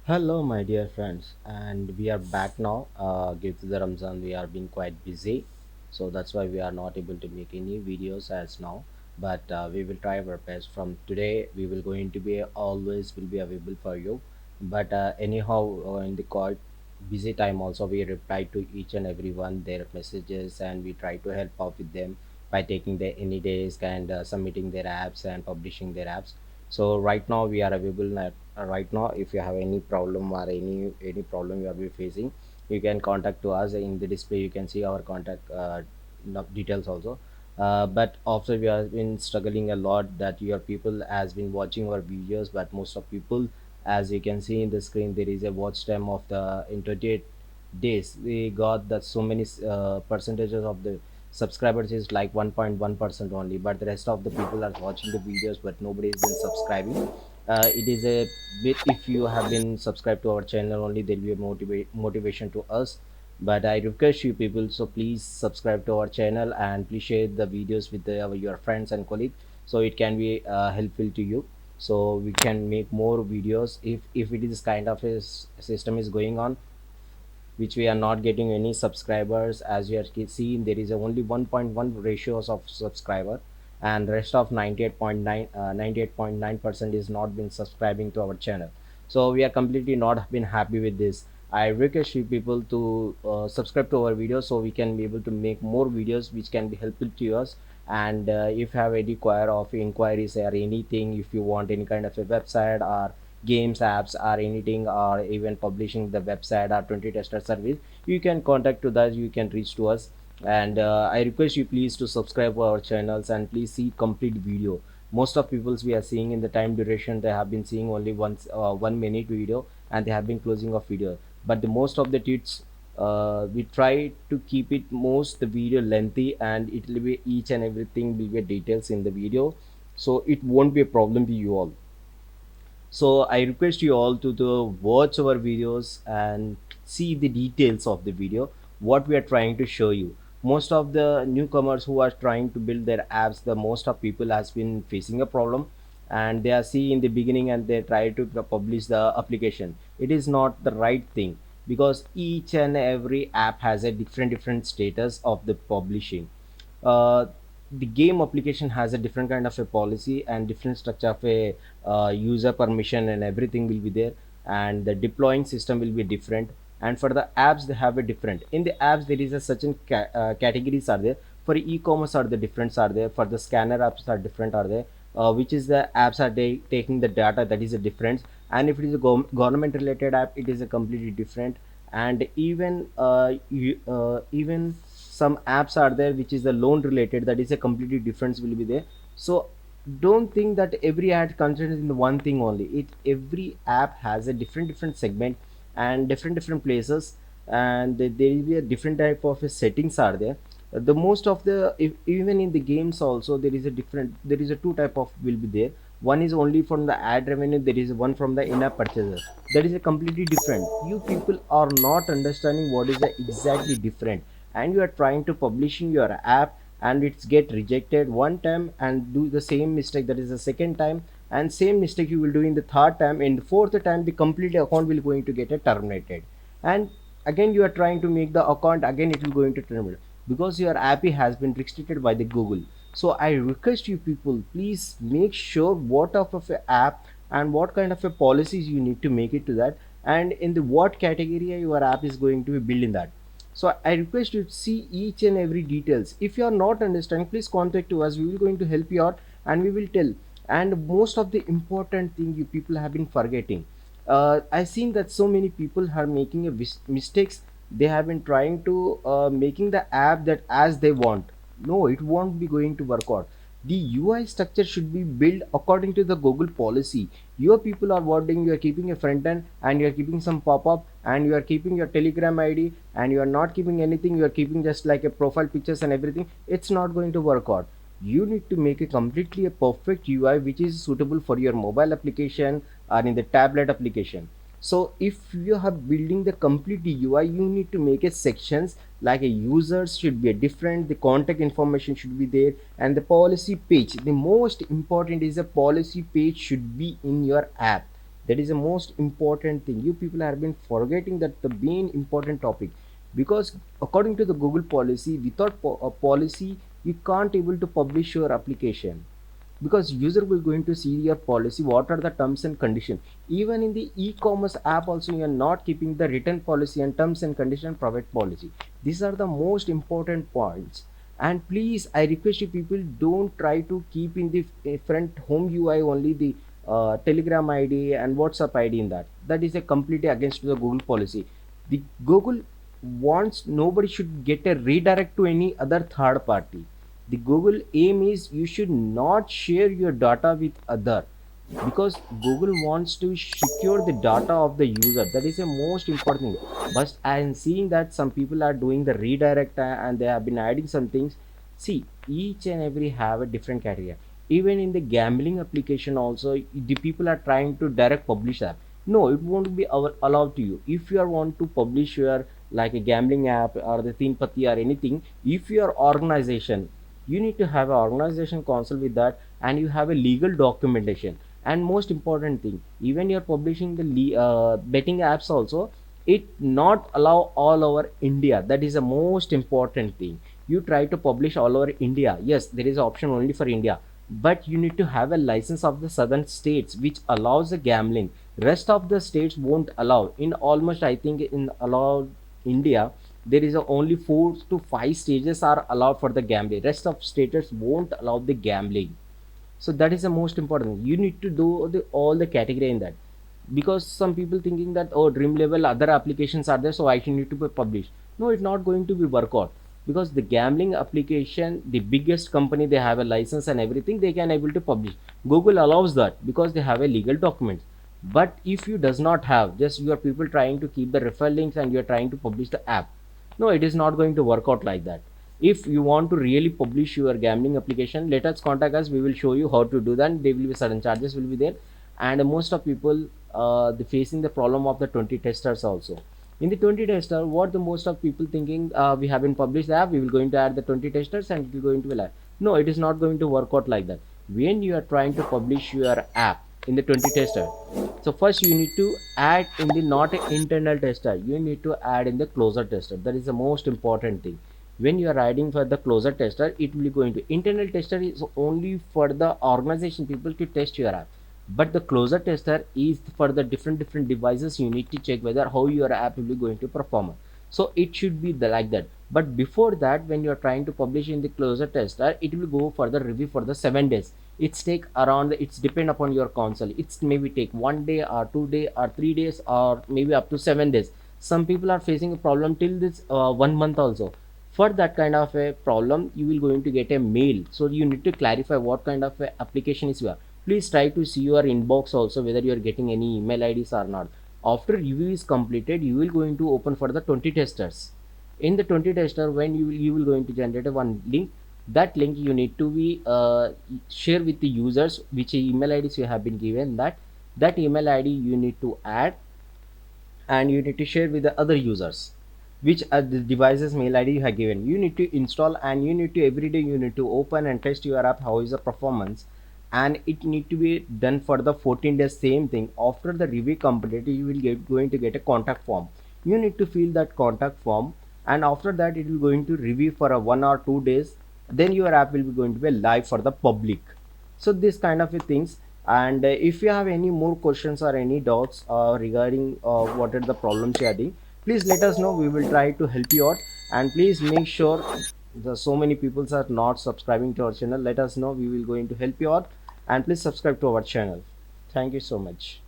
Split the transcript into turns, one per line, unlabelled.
Hello, my dear friends, and we are back now. Due to the Ramzan, we are being quite busy, so that's why we are not able to make any videos as now. But we will try our best. From today, we will going to be always will be available for you. But anyhow, in the quite busy time, also we reply to each and everyone their messages, and we try to help out with them by taking their any days and submitting their apps and publishing their apps. So right now we are available right now. If you have any problem or any problem you are facing, you can contact to us. In the display you can see our contact details also. But after we have been struggling a lot that your people has been watching our videos, but most of people, as you can see in the screen, there is a watch time of the in 28 days we got that so many percentages of the subscribers is like 1.1% only, but the rest of the people are watching the videos but nobody has been subscribing. It is a bit, if you have been subscribed to our channel only, there will be a motivation to us. But I request you people, so please subscribe to our channel and please share the videos with your friends and colleagues, so it can be helpful to you, so we can make more videos. If it is kind of a system is going on which we are not getting any subscribers, as you are seeing there is only 1.1 ratios of subscriber, and rest of 98.9 98.9% is not been subscribing to our channel. So we are completely not been happy with this. I request you people to subscribe to our videos, so we can be able to make more videos which can be helpful to us. And if you have any require of inquiries or anything, if you want any kind of a website or games, apps, or anything, or even publishing the website or 20 tester service, you can contact to us, you can reach to us. And I request you please to subscribe to our channels and please see complete video. Most of peoples we are seeing in the time duration, they have been seeing only once 1 minute video, and they have been closing of video. But the most of the tweets, we try to keep it most the video lengthy, and it will be each and everything will be details in the video, so it won't be a problem to you all. So I request you all to watch our videos and see the details of the video, what we are trying to show you. Most of the newcomers who are trying to build their apps, the most of people has been facing a problem, and they are see in the beginning and they try to publish the application. It is not the right thing, because each and every app has a different status of the publishing. uh, the game application has a different kind of a policy and different structure of a user permission, and everything will be there, and the deploying system will be different. And for the apps they have a different, in the apps there is a certain categories are there. For e-commerce are the difference are there, for the scanner apps are different are there, which is the apps are they taking the data, that is a difference. And if it is a government related app, it is a completely different. And even even some apps are there which is the loan related, that is a completely difference will be there. So don't think that every ad contains in the one thing only. It every app has a different segment and different places, and there will be a different type of settings are there. The most of the, if, even in the games also there is a different, there is a two type of will be there. One is only from the ad revenue, there is one from the in-app purchases, that is a completely different. You people are not understanding what is the exactly different, and you are trying to publishing your app, and it's get rejected one time and do the same mistake, that is the second time, and same mistake you will do in the third time. In the fourth time the complete account will going to get terminated, and again you are trying to make the account, again it will going to terminate, because your app has been restricted by the Google. So I request you people, please make sure what type of a app and what kind of a policies you need to make it to that, and in the what category your app is going to be built in that. So I request you to see each and every details. If you are not understanding, please contact to us, we will going to help you out and we will tell. And most of the important thing you people have been forgetting, I've seen that so many people are making a mistakes. They have been trying to making the app that as they want. No, it won't be going to work out. The UI structure should be built according to the Google policy. Your people are wanting, you are keeping a front end and you are keeping some pop-up, and you are keeping your Telegram ID, and you are not keeping anything, you are keeping just like a profile pictures and everything. It's not going to work out. You need to make a completely a perfect UI which is suitable for your mobile application or in the tablet application. So if you are building the complete UI, you need to make a sections like a users should be a different, the contact information should be there, and the policy page, the most important is a policy page should be in your app. That is the most important thing. You people have been forgetting that the main important topic, because according to the Google policy, without a policy you can't able to publish your application, because user will going to see your policy, what are the terms and conditions. Even in the e-commerce app also, you are not keeping the written policy and terms and condition private policy. These are the most important points. And please, I request you people, don't try to keep in the front home UI only the Telegram ID and WhatsApp ID. In that is a completely against the Google policy. The Google wants nobody should get a redirect to any other third party. The Google aim is you should not share your data with other, because Google wants to secure the data of the user. That is the most important thing. But I am seeing that some people are doing the redirect, and they have been adding some things. See, each and every have a different criteria. Even in the gambling application also, the people are trying to direct publish that. No, it won't be allowed to you. If you are want to publish your like a gambling app or the Thinpati or anything, if your organization, you need to have an organization council with that, and you have a legal documentation. And most important thing, even you're publishing the betting apps also, it not allow all over India. That is the most important thing. You try to publish all over India, yes, there is an option only for India, but you need to have a license of the southern states which allows the gambling. Rest of the states won't allow. In almost, I think, in allowed India, there is a only 4 to 5 stages are allowed for the gambling. Rest of states won't allow the gambling. So that is the most important. You need to do all the category in that, because some people thinking that, oh, dream level other applications are there, so I should need to be published. No, it's not going to be work out, because the gambling application, the biggest company, they have a license and everything, they can able to publish. Google allows that because they have a legal document. But if you does not have, just you are people trying to keep the referral links and you are trying to publish the app, no, it is not going to work out like that. If you want to really publish your gambling application, let us contact us, we will show you how to do that. There will be certain charges will be there. And most of people facing the problem of the 20 testers also. In the 20 tester, what the most of people thinking, we haven't published the app, we will going to add the 20 testers and it will going to be live. No, it is not going to work out like that. When you are trying to publish your app in the 20 tester, so first you need to add in the not a internal tester, you need to add in the closer tester. That is the most important thing. When you are adding for the closer tester, it will be going to internal tester is only for the organization people to test your app, but the closer tester is for the different devices. You need to check whether how your app will be going to perform. So it should be like that. But before that, when you are trying to publish in the closer tester, it will go for the review for the 7 days. It's take around, it's depend upon your console, it's maybe take 1 day or 2 day or 3 days or maybe up to 7 days. Some people are facing a problem till this 1 month also. For that kind of a problem, you will going to get a mail, so you need to clarify what kind of a application is your. Please try to see your inbox also whether you are getting any email IDs or not. After review is completed, you will going to open for the 20 testers. In the 20 tester, when you will going to generate a one link. That link you need to be share with the users which email IDs you have been given. That email ID you need to add, and you need to share with the other users which are the devices mail ID you have given. You need to install, and you need to every day you need to open and test your app how is the performance. And it need to be done for the 14 days. Same thing, after the review completed, you will going to get a contact form. You need to fill that contact form, and after that it will going to review for a 1 or 2 days. Then your app will be going to be live for the public. So this kind of a things. And if you have any more questions or any doubts regarding what are the problems you are having, please let us know, we will try to help you out. And please make sure, the so many people are not subscribing to our channel, let us know, we will going to help you out. And please subscribe to our channel. Thank you so much.